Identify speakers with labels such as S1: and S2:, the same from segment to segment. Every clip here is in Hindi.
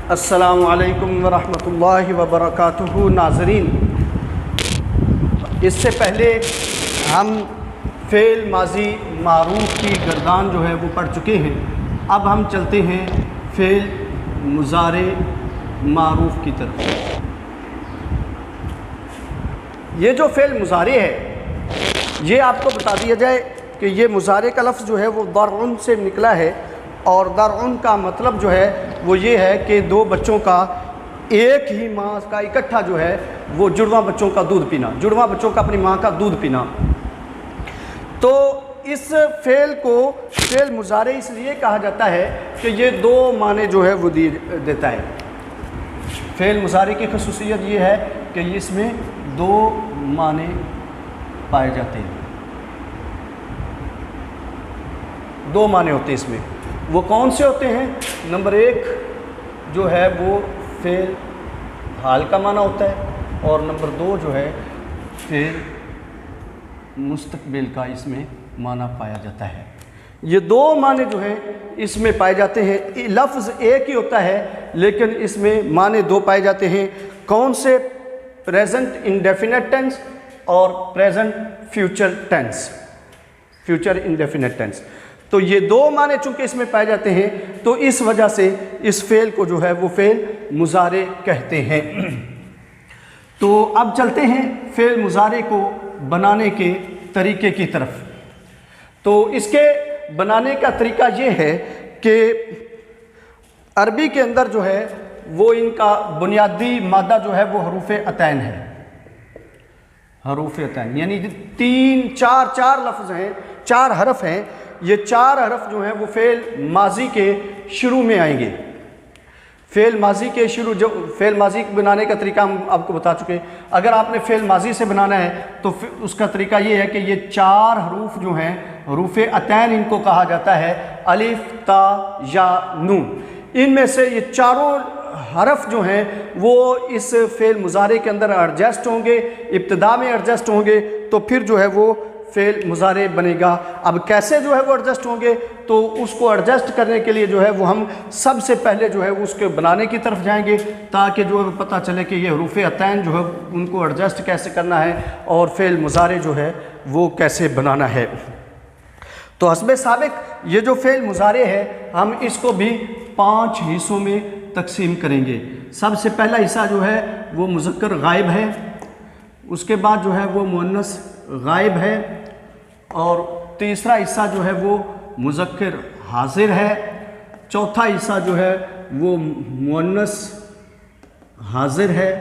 S1: अस्सलामु अलैकुम वरहमतुल्लाहि वबरकातुहू। नाज़रीन, इससे पहले हम फ़ेल माजी मारूफ़ की गर्दान जो है वो पढ़ चुके हैं। अब हम चलते हैं फ़ेल मुज़ारे मारूफ़ की तरफ। ये जो फ़ेल मुज़ारे है, ये आपको बता दिया जाए कि ये मुज़ारे का लफ्ज़ जो है वो दरउन से निकला है, और दरउन का मतलब जो है वो ये है कि दो बच्चों का एक ही माँ का इकट्ठा जो है वो जुड़वा बच्चों का दूध पीना, जुड़वा बच्चों का अपनी माँ का दूध पीना। तो इस फ़ेल को फ़ेल मुज़ारे इसलिए कहा जाता है कि ये दो माने जो है वो देता है। फ़ेल मुज़ारे की ख़ुसूसियत ये है कि इसमें दो माने पाए जाते हैं, दो माने होते हैं इसमें। वो कौन से होते हैं? नंबर एक जो है वो फ़ेल हाल का माना होता है, और नंबर दो जो है फ़ेल मुस्तक़बिल का इसमें माना पाया जाता है। ये दो माने जो हैं इसमें पाए जाते हैं। लफ्ज़ एक ही होता है लेकिन इसमें माने दो पाए जाते हैं। कौन से? प्रेजेंट इंडेफिनिट टेंस और present future tense, future indefinite tense. तो ये दो माने चूँकि इसमें पाए जाते हैं तो इस वजह से इस फ़ेल को जो है वो फ़ेल मुज़ारे कहते हैं। तो अब चलते हैं फ़ेल मुज़ारे को बनाने के तरीके की तरफ। तो इसके बनाने का तरीका ये है कि अरबी के अंदर जो है वो इनका बुनियादी मादा जो है वो हरूफ़े अतैन है। हरूफ़े अतैन यानी चार लफ्ज़ हैं, चार हरफ हैं। ये चार हरफ जो हैं वो फ़ेल माजी के शुरू में आएंगे। फ़ेल माजी के शुरू, जो फ़ेल माजी बनाने का तरीका हम आपको बता चुके। अगर आपने फ़ेल माजी से बनाना है तो उसका तरीका ये है कि ये चार हरूफ जो हैं हरूफ़े अतैन इनको कहा जाता है, अलिफ, ता, या, नून। इनमें से ये चारों हरफ जो हैं वो इस फ़ेल मुज़ारे के अंदर एडजस्ट होंगे, इब्तिदा में एडजस्ट होंगे, तो फिर जो है वो फ़ेल मुज़ारे बनेगा। अब कैसे जो है वो एडजस्ट होंगे, तो उसको एडजस्ट करने के लिए जो है वो हम सबसे पहले जो है उसके बनाने की तरफ जाएंगे, ताकि जो है पता चले कि ये हरूफ़े अतैन जो है उनको एडजस्ट कैसे करना है और फ़ेल मुज़ारे जो है वो कैसे बनाना है। तो हस्बे साबिक ये जो फ़ेल मुज़ारे है हम इसको भी 5 हिस्सों में तकसीम करेंगे। सबसे पहला हिस्सा जो है वो मुज़क्कर गायब है, उसके बाद जो है वो मुअन्नस गायब है, और तीसरा हिस्सा जो है वो मुज़क्कर हाज़िर है, चौथा हिस्सा जो है वो मुअन्नस हाज़िर है,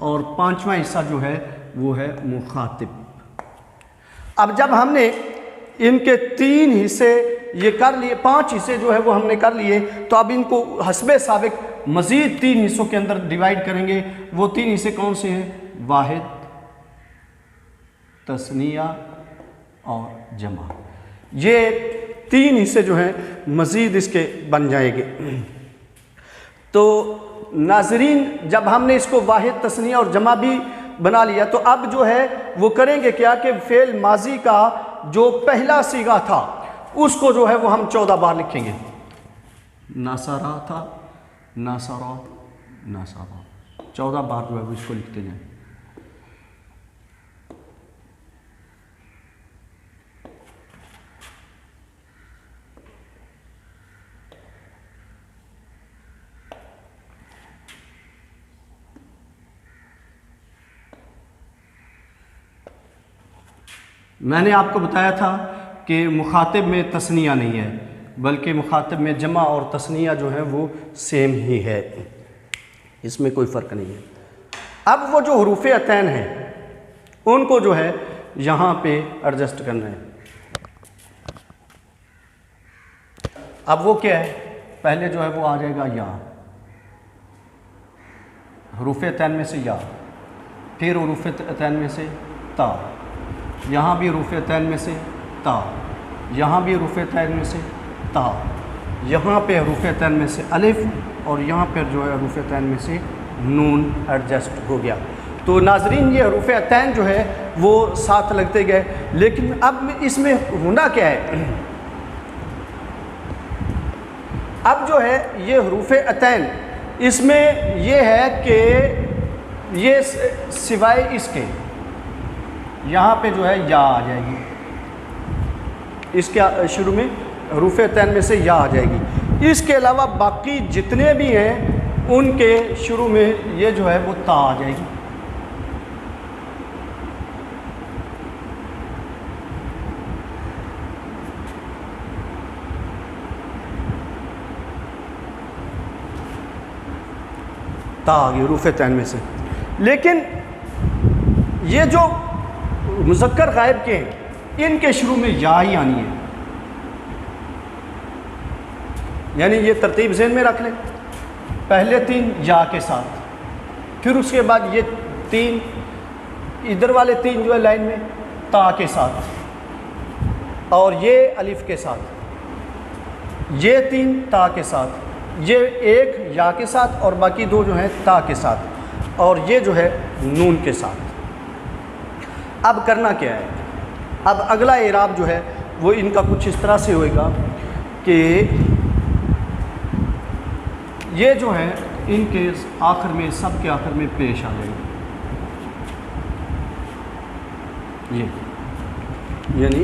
S1: और पांचवा हिस्सा जो है वो है मुखातिब। अब जब हमने इनके 3 हिस्से ये कर लिए, 5 हिस्से जो है वो हमने कर लिए, तो अब इनको हस्बे साबिक मज़ीद 3 हिस्सों के अंदर डिवाइड करेंगे। वो 3 हिस्से कौन से हैं? वाहिद, तस्निया और जमा। ये 3 हिस्से जो हैं मज़ीद इसके बन जाएंगे। तो नाज़रीन, जब हमने इसको वाहिद, तस्निया और जमा भी बना लिया तो अब जो है वो करेंगे क्या कि फ़ेल माजी का जो पहला सीगा था उसको जो है वो हम 14 बार लिखेंगे। नासरा था, नासरा, नासरा, 14 बार जो है वो इसको लिखते जाएं। मैंने आपको बताया था कि मुखातिब में तस्निया नहीं है, बल्कि मुखातिब में जमा और तस्निया जो है वो सेम ही है, इसमें कोई फ़र्क नहीं है। अब वो जो हरूफ़े अतैन हैं उनको जो है यहाँ पे एडजस्ट करना है। अब वो क्या है? पहले जो है वो आ जाएगा या, हरूफ़े अतैन में से या, फिर हरूफ़े अतैन में से ता, यहाँ भी हरूफ़े अतैन में से ता, यहाँ भी हरूफ़े अतैन में से ता, यहाँ पे हरूफ़े अतैन में से अलिफ, और यहाँ पर जो है हरूफ़े अतैन में से नून एडजस्ट हो गया। तो नाज़रीन, ये हरूफ़े अतैन जो है वो साथ लगते गए, लेकिन अब इसमें होना क्या है? अब जो है ये हरूफ़े अतैन इसमें ये है कि ये सिवाय इसके यहाँ पे जो है या आ जाएगी, इसके शुरू में रूफ़े तैन में से या आ जाएगी। इसके अलावा बाकी जितने भी हैं उनके शुरू में ये जो है वो ता आ जाएगी। ता आ गई रूफ़े तैन में से। लेकिन ये जो मुज़क्कर गायब के हैं इनके शुरू में या ही आनी है, यानी ये तरतीब ज़हन में रख लें। पहले 3 या के साथ, फिर उसके बाद ये 3 इधर वाले 3 जो है लाइन में ता के साथ, और ये अलिफ के साथ, ये 3 ता के साथ, ये 1 या के साथ और बाकी 2 जो हैं ता के साथ, और ये जो है नून के साथ। अब करना क्या है, अब अगला एराब जो है वो इनका कुछ इस तरह से होएगा कि ये जो है इनके आखिर में, सब के आखिर में पेश आ जाएंगे, ये यानी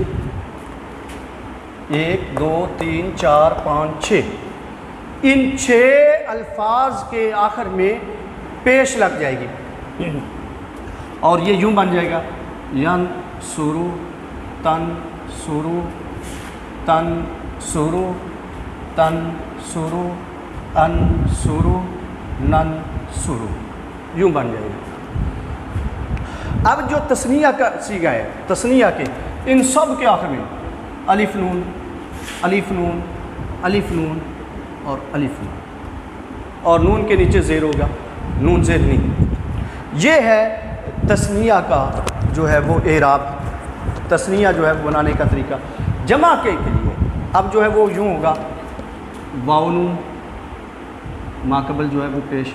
S1: 1 2 3 4 5 6, इन 6 अल्फाज के आखिर में पेश लग जाएगी और ये यूं बन जाएगा यन सुरु तन सुरु तन सुरु तन सुरु अन सुरु नन सुरु, यूं बन जाएगा। अब जो तस्निया का सीगा है, तस्निया के इन सब के आखिर में अलिफ नून अलिफ नून अलिफ नून और अलिफ नून, और नून के नीचे ज़ेर होगा, नून ज़ेर नहीं। ये है तस्निया का जो है वो एराब, तस्निया जो है बनाने का तरीका। जमा के लिए अब जो है वो यूँ होगा, वाव नून माकबल जो है वो पेश,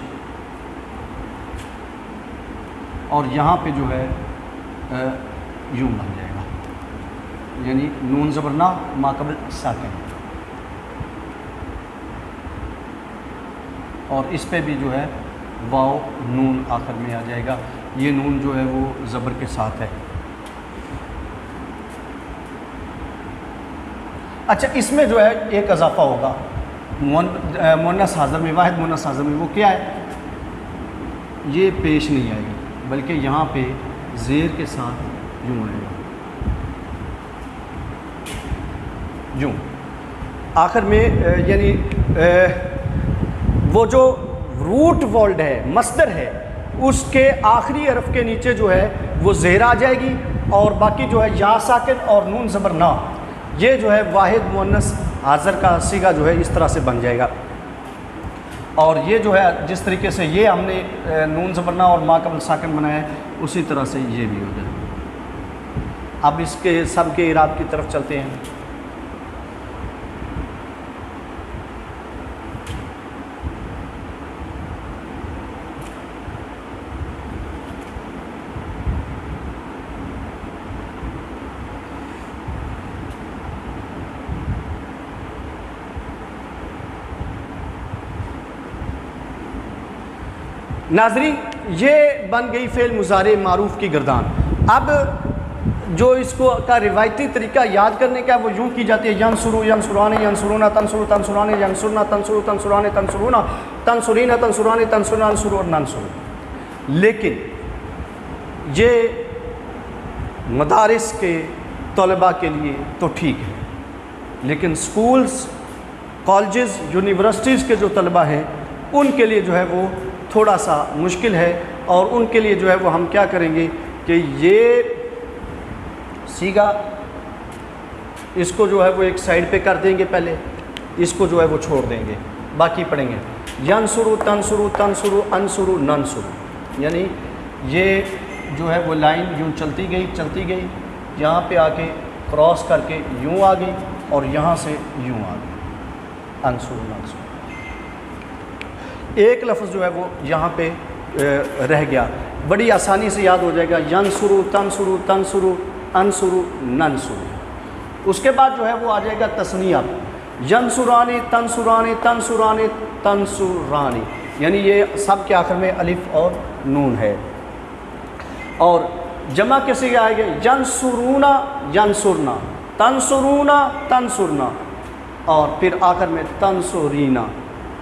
S1: और यहाँ पे जो है यूँ बन जाएगा, यानी नून ज़बरना माकबल साकिन, और इस पे भी जो है वाव नून आखिर में आ जाएगा। ये नून जो है वो ज़बर के साथ है। अच्छा, इसमें जो है एक इजाफा होगा मुन्नस हाज़िर में, वाहिद मुन्नस हाज़िर में, वो क्या है, ये पेश नहीं आएगी बल्कि यहाँ पे ज़ेर के साथ यूँ आएगा, यूँ आखिर में, यानी वो जो रूट वर्ड है, मस्दर है, उसके आखिरी हरफ के नीचे जो है वो ज़ेर आ जाएगी, और बाकी जो है या साकिन और नून ज़बर ना, ये जो है वाहिद मुअन्नस हाज़िर का सीगा जो है इस तरह से बन जाएगा। और ये जो है जिस तरीके से ये हमने नून ज़बर ना और माकबल साकिन बनाया है, उसी तरह से ये भी हो जाएगा। अब इसके सब के इराब की तरफ चलते हैं। नाज़रीन, ये बन गई फ़ेल मुज़ारे मारूफ़ की गर्दान। अब जो इसको का रिवायती तरीका याद करने का वो यूँ की जाती है, यंसुरु यंसुराने यंसुरुना तंसुरु तंसुराने यंसुरना तंसुरु तंसुराने तंसुरुना तंसुरीना तंसुराने तंसुरना अंसुरु और नंसुरु। लेकिन ये मदारिस के तलबा के लिए तो ठीक है, लेकिन स्कूल्स कॉलेजेस यूनिवर्सिटीज़ के जो तलबा हैं उनके लिए जो है वो थोड़ा सा मुश्किल है, और उनके लिए जो है वो हम क्या करेंगे कि ये सीगा इसको जो है वो एक साइड पे कर देंगे, पहले इसको जो है वो छोड़ देंगे, बाकी पढ़ेंगे यंसुरु तंसुरु तंसुरु अंसुरु नंसुरु, यानी ये जो है वो लाइन यूँ चलती गई, यहाँ पे आके क्रॉस करके यूँ आ गई और यहाँ से यूँ आ गई, अंसुरु नंसुरु। एक लफ्ज़ जो है वो यहाँ पे रह गया, बड़ी आसानी से याद हो जाएगा, यंसुरु तंसुरु तंसुरु अंसुरु नंसुरु। उसके बाद जो है वो आ जाएगा तस्निया, यंसुरानी तंसुरानी तंसुरानी तंसुरानी, यानी ये सब के आखिर में अलिफ और नून है। और जमा कैसे आएंगे, यंसुरूना यंसुरना, तंसुरूना तंसुरना, और फिर आखिर में तंसुरीना।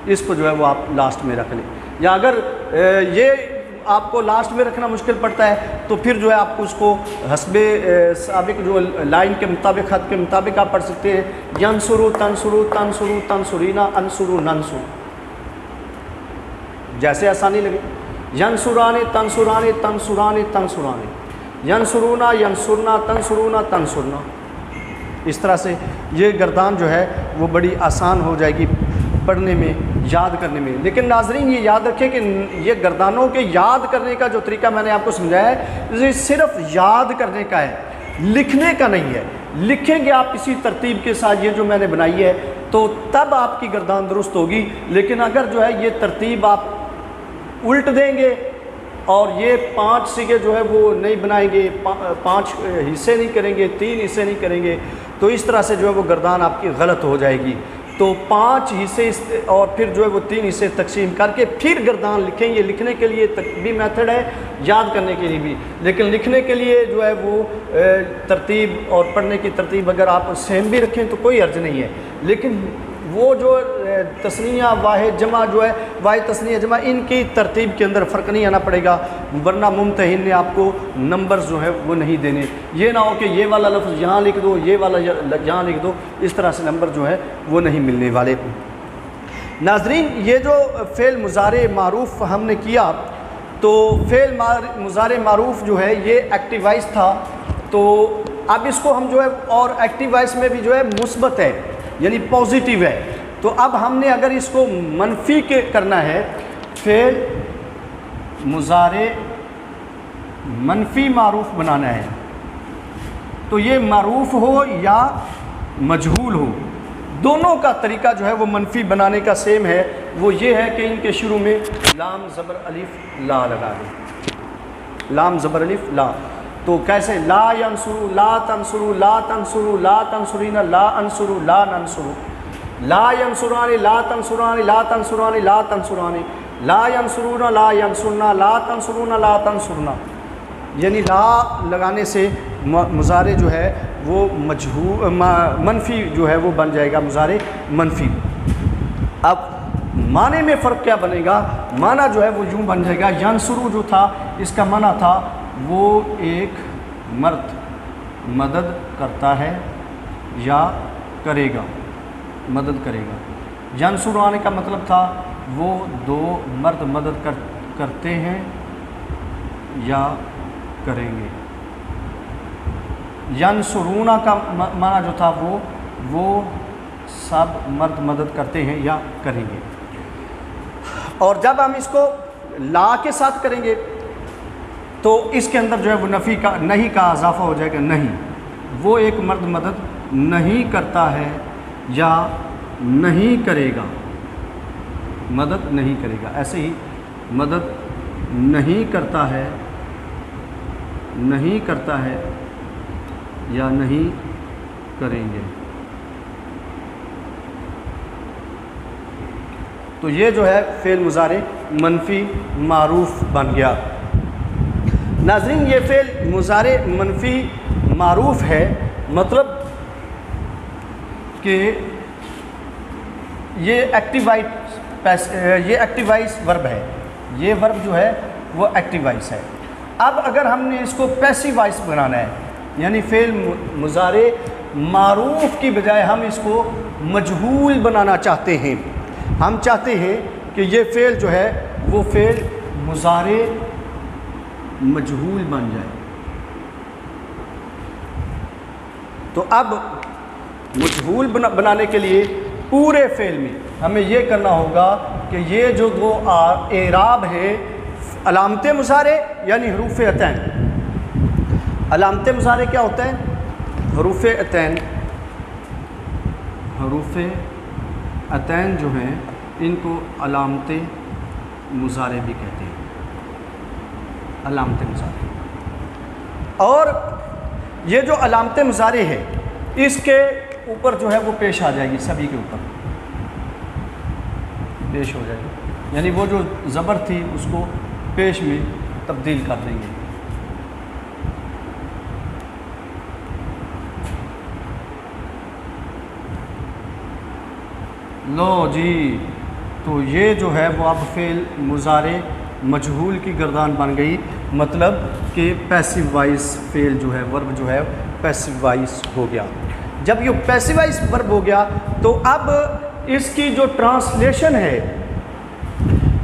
S1: इसको जो है वो आप लास्ट में रख लें, या अगर ये आपको लास्ट में रखना मुश्किल पड़ता है तो फिर जो है आपको उसको हस्बे साबिक जो लाइन के मुताबिक, खत के मुताबिक आप पढ़ सकते हैं, यंसुरु तंसुरु तंसुरु तंसुरीना अनसुरु नंसु, जैसे आसानी लगे। यंसुराने तंसुराने तंसुराने तंसुराने, यंसुरूना यंसुरना तंसुरूना तंसुरना। इस तरह से ये गर्दान जो है वो बड़ी आसान हो जाएगी पढ़ने में, याद करने में। लेकिन नाज़रीन ये याद रखें कि ये गर्दानों के याद करने का जो तरीका मैंने आपको समझाया है, ये सिर्फ याद करने का है, लिखने का नहीं है। लिखेंगे आप इसी तरतीब के साथ ये जो मैंने बनाई है तो तब आपकी गर्दान दुरुस्त होगी। लेकिन अगर जो है ये तरतीब आप उल्ट देंगे और ये 5 सिगे जो है वो नहीं बनाएंगे, 5 हिस्से नहीं करेंगे, 3 हिस्से नहीं करेंगे, तो इस तरह से जो है वो गर्दान आपकी गलत हो जाएगी। तो 5 हिस्से और फिर जो है वो 3 हिस्से तकसीम करके फिर गर्दान लिखेंगे। लिखने के लिए भी मेथड है, याद करने के लिए भी। लेकिन लिखने के लिए जो है वो तरतीब और पढ़ने की तरतीब अगर आप सेम भी रखें तो कोई अर्ज नहीं है। लेकिन वो जो तस्निया वाहिद जमा जो है, वाहिद तस्निया जमा, इनकी तरतीब के अंदर फ़र्क नहीं आना पड़ेगा, वरना मुम्तहिन ने आपको नंबर्स जो है वो नहीं देने। ये ना हो कि ये वाला लफ्ज़ यहाँ लिख दो, ये वाला यहाँ लिख दो, इस तरह से नंबर जो है वो नहीं मिलने वाले। नाज़रीन ये जो फ़ेल मुज़ारे मारूफ़ हमने किया, तो फ़ेल मुज़ारे मारूफ़ जो है ये एक्टिव वॉइस था। तो अब इसको हम जो है, और एक्टिव वॉइस में भी जो है मुस्बत है यानी पॉजिटिव है। तो अब हमने अगर इसको मनफी के करना है, फ़ेल मुज़ारे मनफी मारूफ़ बनाना है, तो ये मारूफ़ हो या मजहूल हो, दोनों का तरीका जो है वो मनफी बनाने का सेम है। वो ये है कि इनके शुरू में लाम ज़बर अलिफ ला लगा दें, लाम ज़बर अलिफ ला। तो कैसे, ला यंसुरु ला तंसुरु ला तंसुरु ला तंसुरीना ला अंसुरु ला नंसुरु, ला यंसुरानी ला तंसुरानी ला तंसुरानी ला तंसुरानी, ला यंसुरूना ला यंसुरना ला तंसुरूना ला तंसुरना। यानी ला लगाने से मुज़ारे जो है वो मनफी जो है वो बन जाएगा, मुज़ारे मनफी। अब माने में फ़र्क क्या बनेगा, माना जो है वो यूँ बन जाएगा, यंसुरु जो था इसका माना था वो एक मर्द मदद करता है या करेगा, मदद करेगा। यंसुराने का मतलब था वो 2 मर्द मदद करते हैं या करेंगे। यंसुरूना का माना जो था वो सब मर्द मदद करते हैं या करेंगे। और जब हम इसको ला के साथ करेंगे तो इसके अंदर जो है वो नफ़ी का, नहीं का इजाफा हो जाएगा। नहीं, वो एक मर्द मदद नहीं करता है या नहीं करेगा, मदद नहीं करेगा। ऐसे ही मदद नहीं करता है, नहीं करता है या नहीं करेंगे। तो ये जो है फ़ेल मुज़ारे मनफी मारूफ़ बन गया। नाज़रीन ये फ़ेल मुज़ारे मनफी मारूफ़ है, मतलब कि ये एक्टिव वॉइस वर्ब है, ये वर्ब जो है वो एक्टिव वॉइस है। अब अगर हमने इसको पैसिव वॉइस बनाना है, यानी फ़ेल मुज़ारे मारूफ़ की बजाय हम इसको मजहूल बनाना चाहते हैं। हम चाहते हैं कि ये फ़ेल जो है वो फ़ेल मुज़ारे मजहूल बन जाए। तो अब मजहूल बनाने के लिए पूरे फ़ेल में हमें ये करना होगा कि ये जो 2 एराब है, अलामते मुज़ारे यानी हरूफ़ अतैन। अलामते मुज़ारे क्या होता है, हरूफ़ अतैन। हरूफ़ अतैन जो हैं इनको अलामते मुज़ारे भी कहते हैं, अलामते मुज़ारे। और ये जो अलामते मुज़ारे है इसके ऊपर जो है वो पेश आ जाएगी, सभी के ऊपर। पेश हो जाएगी, यानी वो जो ज़बर थी उसको पेश में तब्दील कर देंगे। लो जी, तो ये जो है वो अब फ़ेल मुज़ारे मजहूल की गर्दान बन गई, मतलब कि पैसिव वॉइस फ़ेल जो है, वर्ब जो है पैसिव वॉइस हो गया। जब ये पैसिव वॉइस वर्ब हो गया तो अब इसकी जो ट्रांसलेशन है,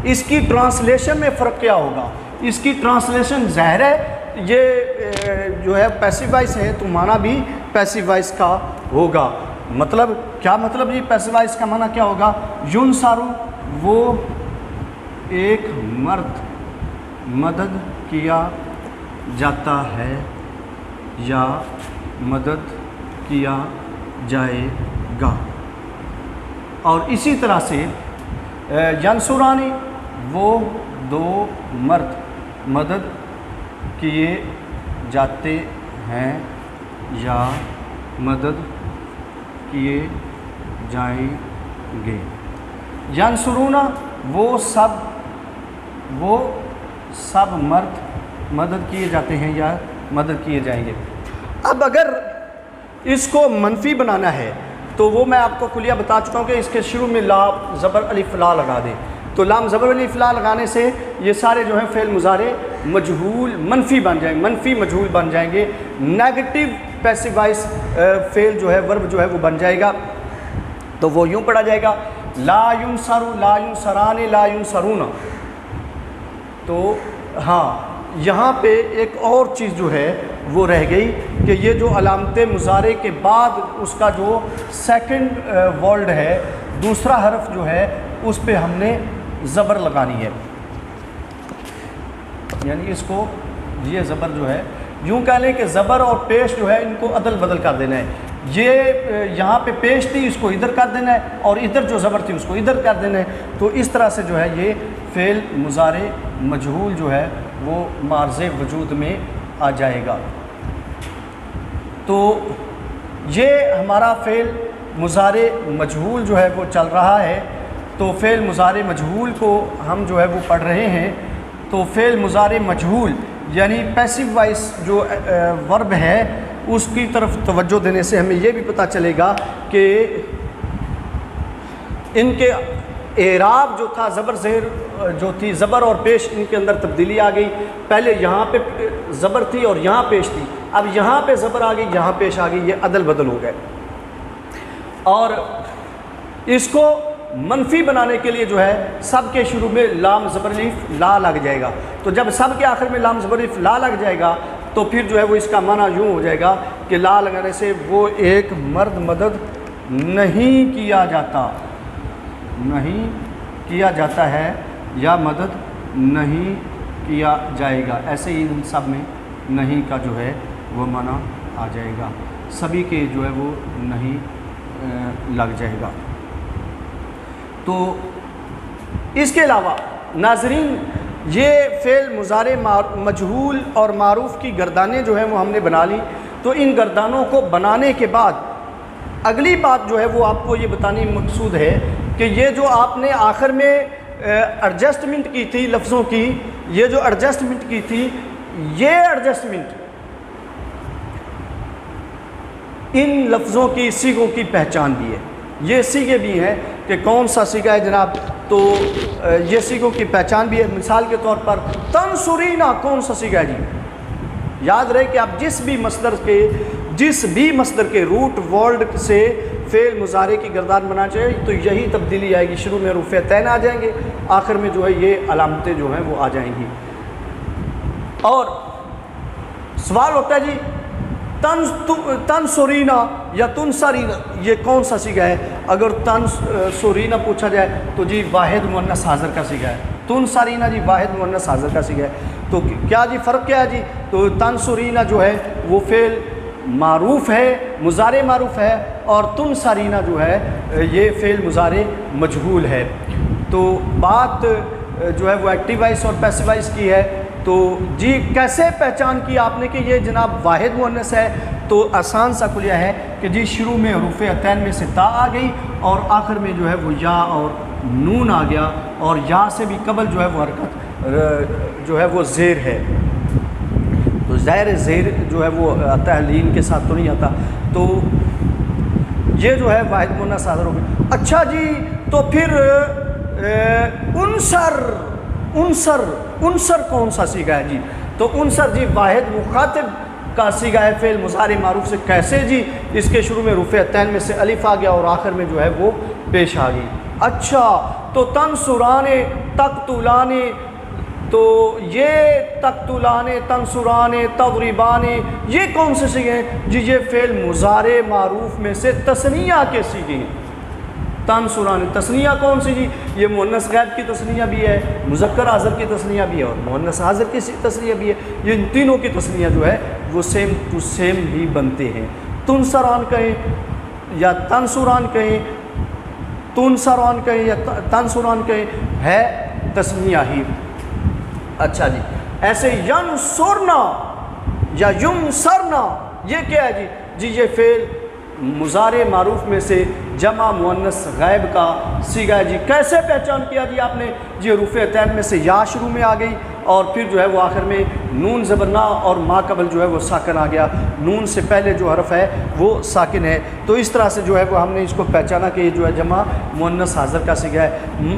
S1: इसकी ट्रांसलेशन में फ़र्क क्या होगा? इसकी ट्रांसलेशन ज़ाहिर है ये जो है पैसिव वॉइस है तो माना भी पैसिव वॉइस का होगा। मतलब क्या मतलब जी पैसिव वॉइस का माना क्या होगा? युनसारू, वो एक मर्द मदद किया जाता है या मदद किया जाएगा। और इसी तरह से यंसुरानी, वो दो मर्द मदद किए जाते हैं या मदद किए जाएंगे। यंसुरूना, वो सब मर्द मदद किए जाते हैं या मदद किए जाएंगे। अब अगर इसको मनफी बनाना है तो वो मैं आपको कुलिया बता चुका हूँ कि इसके शुरू में लाम ज़बर अलिफ ला लगा दें, तो लाम ज़बर अलिफ ला लगाने से ये सारे जो है फ़ेल मुज़ारे मजहूल मनफी बन जाएंगे, मनफी मजहूल बन जाएंगे। नेगेटिव पैसिव वॉइस फ़ेल जो है वर्ब जो है वो बन जाएगा। तो वो यूँ पढ़ा जाएगा ला युनसरू, ला युनसराने, ला युनसरूना। तो हाँ, यहाँ पे एक और चीज़ जो है वो रह गई कि ये जो अलामत मुज़ारे के बाद उसका जो सेकंड वर्ड है, दूसरा हरफ जो है उस पे हमने ज़बर लगानी है, यानी इसको ये ज़बर जो है यूँ कह लें कि ज़बर और पेश जो है इनको अदल बदल कर देना है। ये यहाँ पे पेश थी, इसको इधर कर देना है, और इधर जो ज़बर थी उसको इधर कर देना है। तो इस तरह से जो है ये फ़ेल मुज़ारे मजहूल जो है वो मार्ज़े वजूद में आ जाएगा। तो ये हमारा फ़ेल मुज़ारे मजहूल जो है वो चल रहा है। तो फ़ेल मुज़ारे मजहूल को हम जो है वो पढ़ रहे हैं। तो फ़ेल मुज़ारे मजहूल यानी पैसिव वॉइस जो वर्ब है उसकी तरफ तवज्जो देने से हमें ये भी पता चलेगा कि इनके एराब जो था, ज़बर ज़ेर जो थी, ज़बर और पेश इनके अंदर तब्दीली आ गई। पहले यहाँ पे ज़बर थी और यहाँ पेश थी, अब यहाँ पे ज़बर आ गई, यहाँ पेश आ गई, ये अदल बदल हो गए। और इसको मनफी बनाने के लिए जो है सब के शुरू में लाम ज़बर अलिफ ला लग जाएगा। तो जब सब के आखिर में लाम ज़बर अलिफ ला लग जाएगा तो फिर जो है वो इसका माना यूँ हो जाएगा कि ला लगाने से वो एक मर्द मदद नहीं किया जाता, नहीं किया जाता है या मदद नहीं किया जाएगा। ऐसे ही इन सब में नहीं का जो है वो माना आ जाएगा, सभी के जो है वो नहीं लग जाएगा। तो इसके अलावा नाज़रीन ये फ़ेल मुज़ारे मजहूल और मारूफ़ की गर्दानें जो हैं वो हमने बना ली। तो इन गर्दानों को बनाने के बाद अगली बात जो है वो आपको ये बतानी मकसूद है कि ये जो आपने आखिर में एडजस्टमेंट की थी लफ्ज़ों की, ये जो एडजस्टमेंट की थी, ये एडजस्टमेंट इन लफ्ज़ों की सीगों की पहचान भी है। ये सीगे भी हैं कि कौन सा सीगा है जनाब, तो ये सीगों की पहचान भी है। मिसाल के तौर पर तंसुरीना कौन सा सीगा है जी? याद रहे कि आप जिस भी मस्दर के रूट वर्ड से फ़ेल मुज़ारे की गर्दान बनाना चाहिए तो यही तब्दीली आएगी। शुरू में रूफ़े तैन आ जाएंगे, आखिर में जो है ये अलामतें जो हैं वो आ जाएंगी। और सवाल होता है जी तंसुरीना या तुनसरीना ये कौन सा सीगा है? अगर तंसुरीना पूछा जाए तो जी वाहिद मुअन्नस हाज़िर का सीगा है, तुनसरीना जी वाहिद मुअन्नस हाज़िर का सीगा है। तो क्या जी फ़र्क क्या है जी? तो तंसुरीना जो है वो फ़ेल मारूफ़ है, मुज़ारे मारूफ़ है, और तुनसरीना जो है ये फ़ेल मुज़ारे मजहूल है। तो बात जो है वो एक्टिव वॉइस और पैसिव वॉइस की है। तो जी कैसे पहचान की आपने कि ये जनाब वाहिद मुअन्नस है तो आसान सा कुलिया है कि जी शुरू में हरूफ अतैन में से ता आ गई और आखिर में जो है वो या और नून आ गया, और या से भी कबल जो है वो हरकत जो है वो ज़ेर है, तो ज़ाहिर ज़ेर जो है वो आता है, लीन के साथ तो नहीं आता। तो ये जो है वाहिद मुन्नस हाज़िर हो गई। अच्छा जी, तो फिर उनसर कौन सा सीगा है जी? तो उनसर जी वाहिद मुखातिब का सीगा है फ़ेल मुज़ारी मारूफ से। कैसे जी? इसके शुरू में रूफ़ अतैन में से अलिफ आ गया और आखिर में जो है वो पेश आ गई। अच्छा, तो तनसुराने तक़तुलाने, तो ये तक़तुलाने तनसुराने तज़रिबाने ये कौन से सीगे हैं जी? ये फ़ेल मुज़ारे मारूफ में से तस्निया के सीगे हैं। तनसुराने तस्निया कौन सी जी? ये मुअन्नस गैब की तस्निया भी है, मुज़क्कर हाज़िर की तस्निया भी है और मुअन्नस हाज़िर की तस्निया भी है। ये इन तीनों की तस्निया जो है वो सेम टू सेम ही बनते हैं। तुनसरान कहें या तनसुरान कहें, तुनसरान कहें या तनसुरान कहें, है तस्निया ही। अच्छा जी, ऐसे यनसुरना या युनसरना ये क्या है जी? जी ये फ़ेल मुज़ारे मारूफ में से जमा मुअन्नस गैब का सीगा है जी। कैसे पहचान किया जी आपने? जी रूफ़ अतैन में से या शुरू में आ गई और फिर जो है वो आखिर में नून ज़बरना और मा कबल जो है वो साकिन आ गया, नून से पहले जो हरफ है वो साकिन है। तो इस तरह से जो है वो हमने इसको पहचाना कि ये जो है जमा मुअन्नस हाज़िर का सीगा है।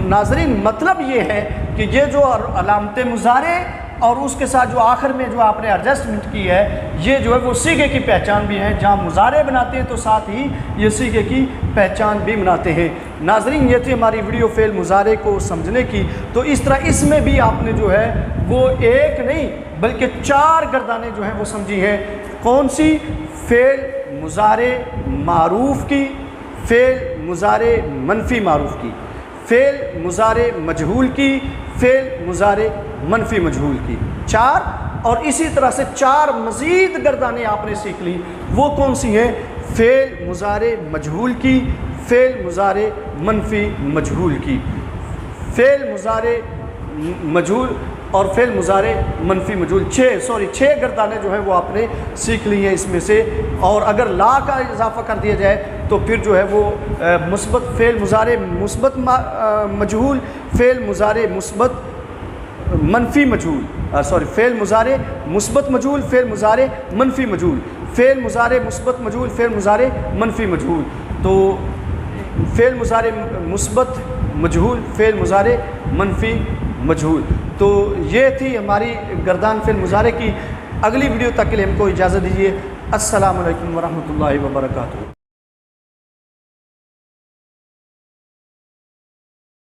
S1: नाज़रीन, मतलब ये है कि ये जो अलामत मुज़ारे और उसके साथ जो आखिर में जो आपने एडजस्टमेंट की है, ये जो है वो सीगे की पहचान भी है। जहाँ मुज़ारे बनाते हैं तो साथ ही ये सीगे की पहचान भी बनाते हैं। नाज़रीन, ये थी हमारी वीडियो फ़ेल मुज़ारे को समझने की। तो इस तरह इसमें भी आपने जो है वो एक नहीं बल्कि 4 गर्दानें जो हैं वो समझी हैं। कौन सी? फ़ेल मुज़ारे मारूफ की, फ़ेल मुज़ारे मनफ़ी मारूफ की, फ़ेल मुज़ारे मजहूल की, फ़ेल मुज़ारे मनफ़ी मजहूल की। 4, और इसी तरह से 4 मज़ीद गर्दानें आपने सीख ली। वो कौन सी हैं? फ़ेल मुज़ारे मजहूल की, फ़ेल मुज़ारे मनफ़ी मजहूल की, फ़ेल मुज़ारे मजहूल और फ़ेल मुज़ारे मनफ़ी मजहूल। 6 गर्दानें जो हैं वो आपने सीख ली हैं इसमें से। और अगर ला का इजाफ़ा कर दिया जाए तो फिर जो है वो मुस्बत फ़ेल मुज़ारे मुस्बत मजहूल, फ़ेल मुज़ारे मुस्बत मनफ़ी मजहूल, फ़ेल मुज़ारे मुस्बत मजहूल, फ़ेल मुज़ारे मनफ़ी मजहूल, फ़ेल मुज़ारे मुस्बत मजहूल, फ़ेल मुज़ारे मनफ़ी मजहूल। तो फ़ेल मुज़ारे मुस्बत मजहूल, फ़ेल मुज़ारे मनफ़ी मजहूल। तो ये थी हमारी गर्दान फ़ेल मुज़ारे की। अगली वीडियो तक के लिए हमको इजाज़त दीजिए। अस्सलामु अलैकुम वरहमतुल्लाहि वबरकातुहू।